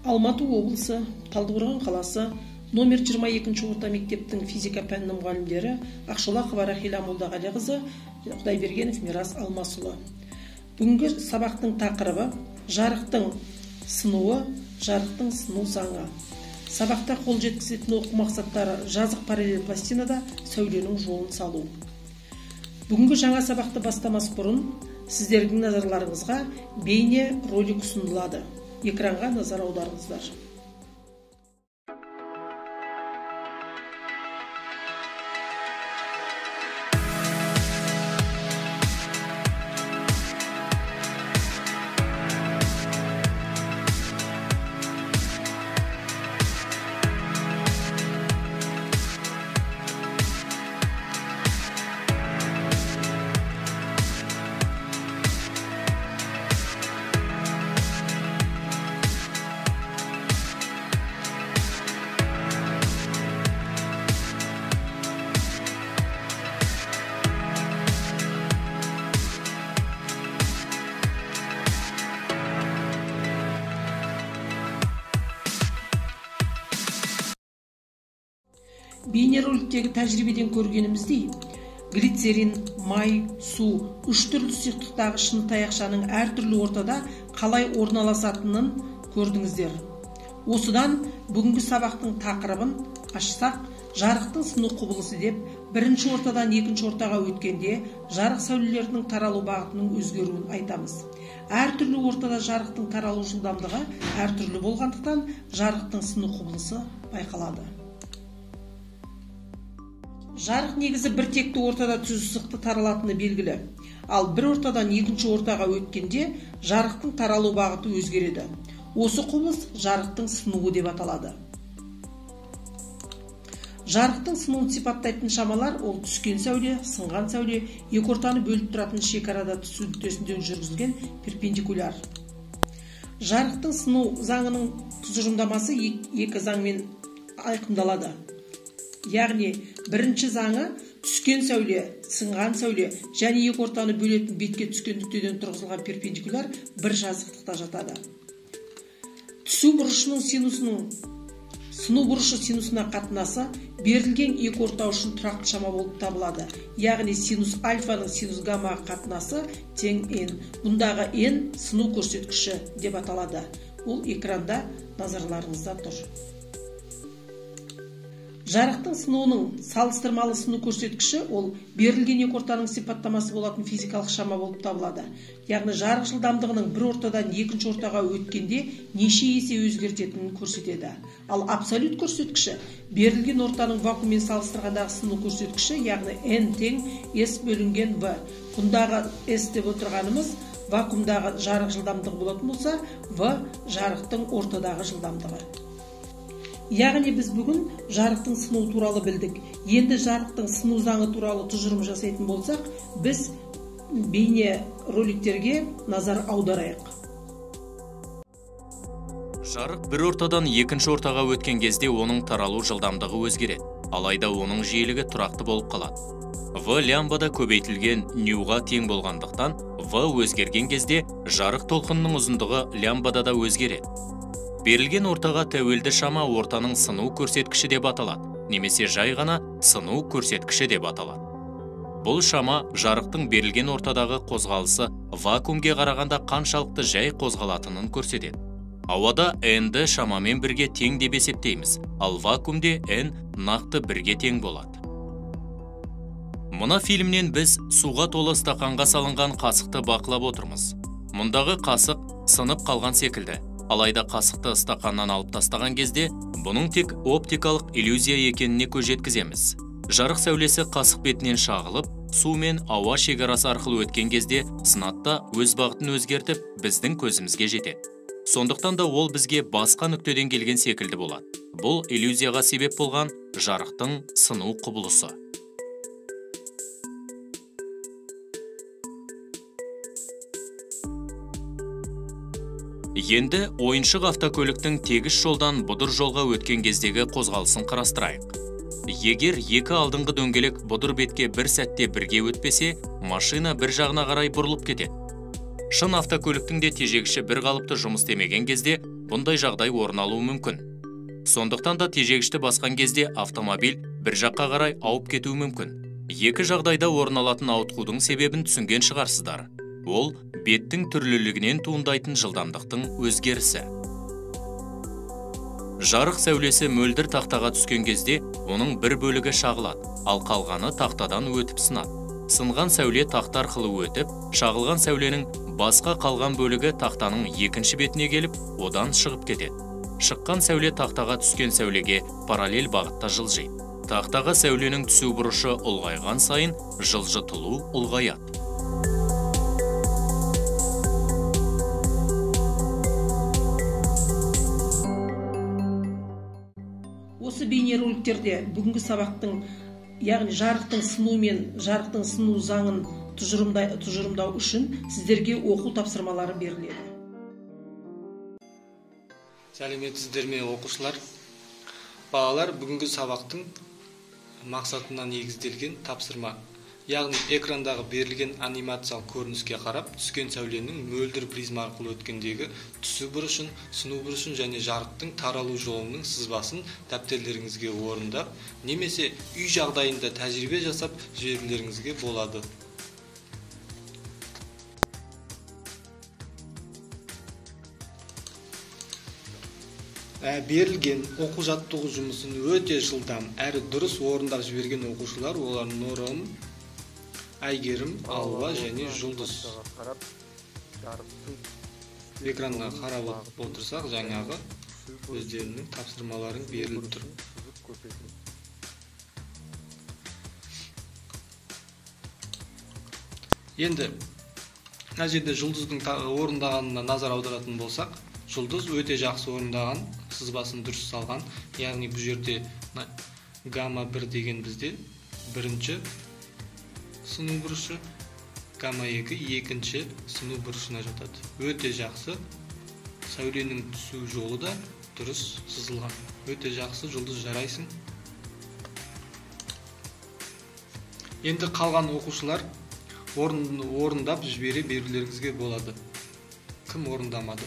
Алматы облысы, Талдықорған қаласы, номер 22 орта мектептің физика пәнінің мұғалімдері Ақшолақова Рахила Молдағалиқызы, Құдайбергенов Мирас Алмасұлы. Бүгінгі сабақтың тақырыбы жарықтың сынуы, жарықтың сыну заңы. Сабақта қол жеткізетін оқу мақсаттары жазық параллель пластинада сәуленің жолын салу. Бүгінгі жаңа сабақты бастамас бұрын сіздердің назарларыңызға бейне ролик ұсынылады. Экранға назар аударыңыздар. Бейнероликтегі тәжірибеден көргеніміздей, глицерин, май, су, үш түрлі сұйықтықтағы шыны таяқшаның әртүрлі ортада қалай орналасатынын көрдіңіздер. Осыдан бүгінгі сабақтың тақырыбын ашсақ, жарықтың сыну құбылысы деп, бірінші ортадан екінші ортаға өткенде жарық сәулелерінің таралу бағытының өзгеруін айтамыз. Әртүрлі ортада жарықтың таралу жылдамдығы әртүрлі болғандықтан жарықтың сыну құбылысы байқалады. Жарық негізі бір текті ортада түзу сызықты таралатыны белгілі. Ал бір ортадан екінші ортаға өткенде жарықтың таралу бағыты өзгереді. Осы құбылыс жарықтың сынуы деп аталады. Жарықтың сынуын сипаттайтын шамалар ол түскен сәуле, сынған сәуле, екі ортаны бөліп тұратын шекарада түсу нүктесінде жүргізілген перпендикуляр. Жарықтың сыну заңының тұжырымдамасы екі заңмен айқындалады. Яғни, бірінші заңы түскен сәуле, сынған сәуле және екі ортаны бөлетін бетке түскен нүктеден тұрғызылған перпендикуляр бір жазықтықта жатады. Түсу бұрышының сыну бұрышы синусына қатынасы берілген екі орта үшін тұрақты шама болып табылады. Яғни, синус альфаның синус гамма қатынасы тең n. Бұндағы n сыну көрсеткіші деп аталады. Ол экранда назарларыңызда тұр. Жарықтың сынуының салыстырмалы сыну көрсеткіші ол берілген екі ортаның сипаттамасы болатын физикалық шама болып табылады. Яғни жарық жылдамдығының бір ортадан екінші ортаға өткенде неше есе өзгертетінін көрсетеді. Ал абсолют көрсеткіші берілген ортаның вакууммен салыстырғандағы сыну көрсеткіші, яғни n тең s бөлінген v. Бұндағы s деп отырғанымыз вакуумдағы жарық жылдамдығы болатын болса, v жарықтың ортадағы жылдамдығы. Яғни біз бүгін жарықтың сыну туралы білдік. Енді жарықтың сыну заңы туралы тұжырым жасайтын болсақ, біз бейне роликтерге назар аударайық. Жарық бір ортадан екінші ортаға өткен кезде оның таралу жылдамдығы өзгереді. Алайда оның жиілігі тұрақты болып қалады. В лямбада көбейтілген ньюға тең болғандықтан, В өзгерген кезде жарық толқынының ұзындығы лямбада да өзгереді. Берілген ортаға тәуелді шама ортаның сыну көрсеткіші деп аталады, немесе жай ғана сыну көрсеткіші деп аталады. Бұл шама жарықтың берілген ортадағы қозғалысы вакуумге қарағанда қаншалықты жай қозғалатынын көрсетеді. Ауада n-ді шамамен бірге тең деп есептейміз, ал вакуумде n нақты бірге тең болады. Мына фильмнен біз суға толы стақанға салынған қасықты бақылап отырмыз. Мұндағы қасық сынып қалған секілді. Алайда қасықты стақаннан алып тастаған кезде, бұның тек оптикалық иллюзия екеніне көз жеткіземіз. Жарық сәулесі қасық бетінен шағылып, су мен ауа шекарасы арқылы өткен кезде сынатта өз бағытын өзгертіп, біздің көзімізге жетеді. Сондықтан да ол бізге басқа нүктеден келген секілді болады. Бұл иллюзияға себеп болған жарықтың сыну құбылысы. Енді ойыншық автокөліктің тегіс жолдан бұдыр жолға өткен кездегі қозғалысын қарастырайық. Егер екі алдыңғы дөңгелек бұдыр бетке бір сәтте бірге өтпесе, машина бір жағына қарай бұрылып кетеді. Шын автокөліктің де тежегіші бір қалыпты жұмыс істемеген кезде бұндай жағдай орын алуы мүмкін. Сондықтан да тежегішті басқан кезде автомобиль бір жаққа қарай ауып кетуі мүмкін. Екі жағдайда орын алатын ауытқудың себебін түсінген шығарсыздар. Ол беттің түрлілігінен туындайтын жылдамдықтың өзгерісі. Жарық сәулесі мөлдір тақтаға түскен кезде оның бір бөлігі шағылады, ал қалғаны тақтадан өтіп сынады. Сынған сәуле тақта арқылы өтіп, шағылған сәуленің басқа қалған бөлігі тақтаның екінші бетіне келіп, одан шығып кетеді. Шыққан сәуле тақтаға түскен сәулеге параллель бағытта жылжиды. Тақтаға сәуленің түсу бұрышы ұлғайған сайын жылжытылу ұлғаяды. Осы бейнероликтерде бүгінгі сабақтың, яғни жарықтың сыну мен жарықтың сыну заңын тұжырымдау үшін сіздерге оқу тапсырмалары беріледі. Сәлеметсіздер ме оқушылар? Балалар, бүгінгі сабақтың мақсатына негізделген тапсырма. Яғни экрандағы берілген анимациялық көрініске қарап, түскен сәуленің мөлдір призма арқылы өткендегі түсу бұрышын, сыну бұрышын және жарықтың таралу жолының сызбасын дәптерлеріңізге орындап, немесе үй жағдайында тәжірибе жасап жіберулеріңізге болады. Берілген оқу жаттығу жұмысын өте жылдам әрі дұрыс орындап жіберген оқушылар олар Нұрым, Айгерім, Алва және Жұлдыз. Экранға қарап отырсақ, жаңағы өздерінің тапсырмаларын беріліп тұр. Енді, мына жерде Жұлдыздың орындағанына назар аударатын болсақ, Жұлдыз өте жақсы орындаған, сызбасын дұрыс салған, яғни бұл жерде гамма 1 деген бізде бірінші сыну бұрышы, гамма 2 екінші сыну бұрышына жатады. Өте жақсы, сәуленің түсу жолы да дұрыс сызылған. Өте жақсы, Жұлдыз, жарайсың. Енді қалған оқушылар орындап жібере берулеріңізге болады. Кім орындамады?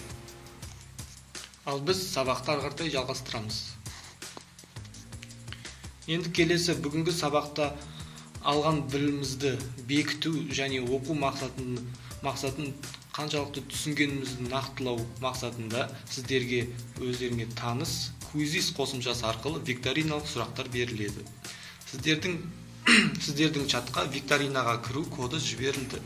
Ал біз сабақты ары қарай жалғастырамыз. Енді келесі бүгінгі сабақта алған білімімізді бекіту және оқу мақсатын қаншалықты түсінгенімізді нақтылау мақсатында сіздерге өздеріңе таныс Quizzes қосымшасы арқылы викториналық сұрақтар беріледі. Сіздердің чатқа викторинаға кіру коды жіберілді.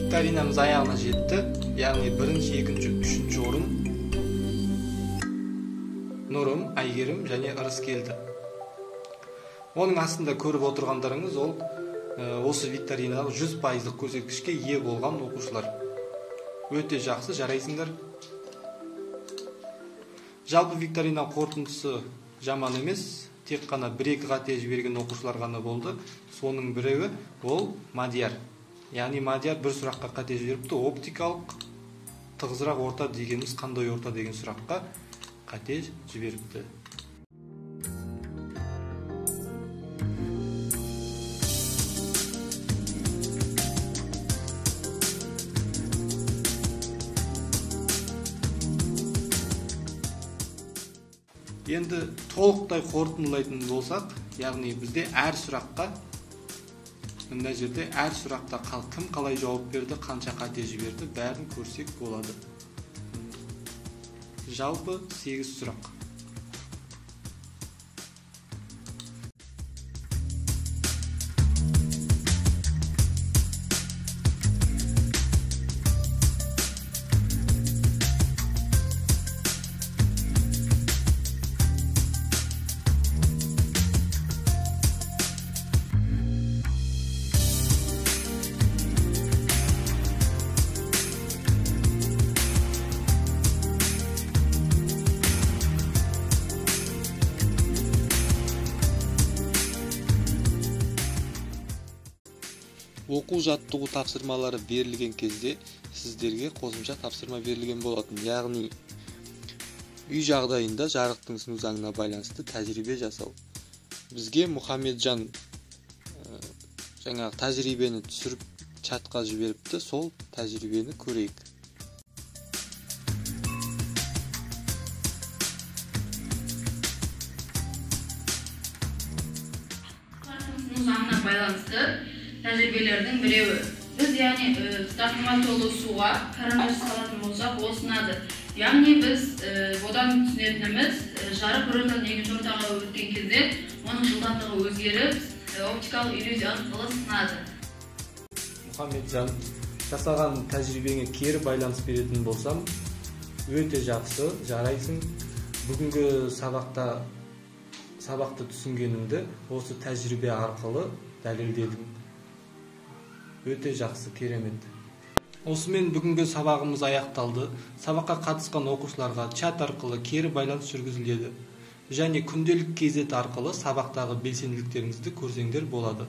Викторинамыз аяғына жетті, яғни бірінші, екінші, үшінші орын Нұрым, Айгерім және Ырыс келді. Оның астында көріп отырғандарыңыз ол осы викторинадағы 100% көрсеткішке ие болған оқушылар. Өте жақсы, жарайсыңдар. Жалпы викторина қорытындысы жаман емес, тек қана 1-2 қате жіберген оқушылар ғана болды. Соның біреуі ол Мадияр. Яғни Мадияр бір сұраққа қате жіберіпті, оптикалық тығызырақ орта дегеніміз қандай орта деген сұраққа қате жіберіпті. Енді толықтай қорытындылайтын болсақ, яғни бізде әр сұраққа, мына жерде әр сұрақта кім қалай жауап берді, қанша қате жіберді, бәрін көрсек болады. Жалпы 8 сұрақ. оқу жаттығу тапсырмалары берілген кезде сіздерге қосымша тапсырма берілген болатын. Яғни үй жағдайында жарықтың сыну заңына байланысты тәжірибе жасау. Бізге Мұхамеджан жаңағы тәжірибені түсіріп чатқа жіберіпті, сол тәжірибені көрейік. Заңына байланысты тәжірибелердің біреуі. Біз яғни стақымға толы суға коронавирус салатын болсақ осынады. Яғни біз одан түсінетініміз жарық бір ортадан екінші ортаға өткен кезде оның жылдамдығы өзгеріп, оптикалық иллюзия арқылы сынады. Мұхамеджан, жасаған тәжірибеңе кері байланыс беретін болсам, өте жақсы, жарайсың. Бүгінгі сабақты түсінгенімді осы тәжірибе арқылы дәлелдедім. Өте жақсы, керемет. Осымен бүгінгі сабағымыз аяқталды. Сабаққа қатысқан оқушыларға чат арқылы кері байланыс жүргізіледі. Және күнделік кезет арқылы сабақтағы белсенділіктеріңізді көрсеңдер болады.